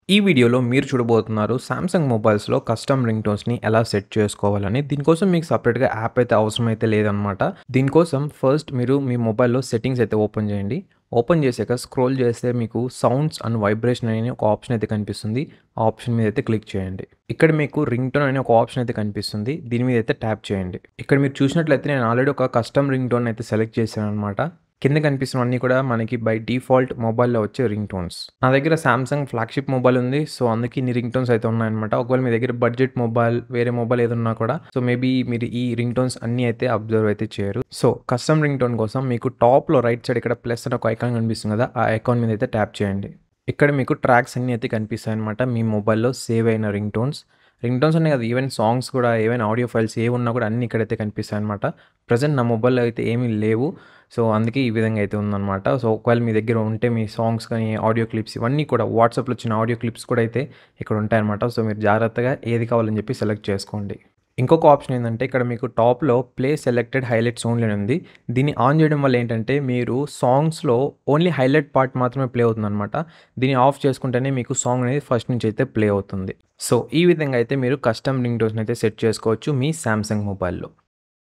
ఈ వీడియోలో మీరు చూడబోతున్నారు సామ్‌సంగ్ మొబైల్స్‌లో కస్టమ్ రింగ్‌టోన్స్‌ని ఎలా సెట్ చేసుకోవాలని. దీనికోసం మీకు సెపరేట్‌గా యాప్ అయితే అవసరమైతే లేదనమాట. దీనికోసం ఫస్ట్ మీరు మీ మొబైల్‌లో సెట్టింగ్స్ అయితే ఓపెన్ చేయండి. ఓపెన్ చేశాక స్క్రోల్ చేస్తే మీకు సౌండ్స్ అండ్ వైబ్రేషన్ అని ఒక ఆప్షన్ అయితే కనిపిస్తుంది. ఆ ఆప్షన్ మీద అయితే క్లిక్ చేయండి. ఇక్కడ మీకు రింగ్‌టోన్ అనే ఒక ఆప్షన్ అయితే కనిపిస్తుంది. దీని మీద అయితే ట్యాప్ చేయండి. ఇక్కడ మీరు చూసినట్లయితే నేను ఆల్రెడీ ఒక కస్టమ్ రింగ్‌టోన్ అయితే సెలెక్ట్ చేశాననమాట. కింద కనిపిస్తున్నవన్నీ కూడా మనకి బై డిఫాల్ట్ మొబైల్‌లో వచ్చే రింగ్ టోన్స్. నా దగ్గర సామ్‌సంగ్ ఫ్లాగ్‌షిప్ మొబైల్ ఉంది. సో, అందుకే ఇన్ని రింగ్ టోన్స్ అయితే ఉన్నాయన్నమాట. ఒకవేళ మీ దగ్గర బడ్జెట్ మొబైల్, వేరే మొబైల్ ఏదున్నా కూడా సో, మేబీ మీరు ఈ రింగ్ టోన్స్ అన్నీ అయితే అబ్జర్వ్ అయితే చేయరు. సో, కస్టమ్ రింగ్ టోన్ కోసం మీకు టాప్‌లో రైట్ సైడ్ ఇక్కడ ప్లస్ అని ఒక ఐకాన్ కనిపిస్తుంది కదా! ఆ ఐకాన్ మీద అయితే ట్యాప్ చేయండి. ఇక్కడ మీకు ట్రాక్స్ అన్నీ అయితే కనిపిస్తాయన్నమాట. మీ మొబైల్‌లో సేవ్ అయిన రింగ్ టోన్స్. రింగ్ టోన్స్ అనే కాదు ఈవెన్ సాంగ్స్ కూడా ఏవైనా ఆడియో ఫైల్స్ ఏవున్నా కూడా అన్నీ ఇక్కడైతే కనిపిస్తాయన్నమాట. ప్రెజెంట్ నా మొబైల్‌లో అయితే ఏమీ లేవు. సో, అందుకే ఈ విధంగా అయితే ఉందనమాట. సో, ఒకవేళ మీ దగ్గర ఉంటే మీ సాంగ్స్ కానీ, ఆడియో క్లిప్స్ ఇవన్నీ కూడా వాట్సాప్‌లో వచ్చిన ఆడియో క్లిప్స్ కూడా అయితే ఇక్కడ ఉంటాయన్నమాట. సో, మీరు జాగ్రత్తగా ఏది కావాలని చెప్పి సెలెక్ట్ చేసుకోండి. ఇంకొక ఆప్షన్ ఏందంటే ఇక్కడ మీకు టాప్‌లో ప్లే సెలెక్టెడ్ హైలైట్స్ ఓన్లీ అని ఉంది. దీన్ని ఆన్ చేయడం వల్ల ఏంటంటే మీరు సాంగ్స్‌లో ఓన్లీ హైలైట్ పార్ట్ మాత్రమే ప్లే అవుతుందనమాట. దీన్ని ఆఫ్ చేసుకుంటేనే మీకు సాంగ్ అనేది ఫస్ట్ నుంచి అయితే ప్లే అవుతుంది. సో, ఈ విధంగా అయితే మీరు కస్టమ్ రింగ్ టోన్స్‌ని అయితే సెట్ చేసుకోవచ్చు మీ సామ్‌సంగ్ మొబైల్‌లో.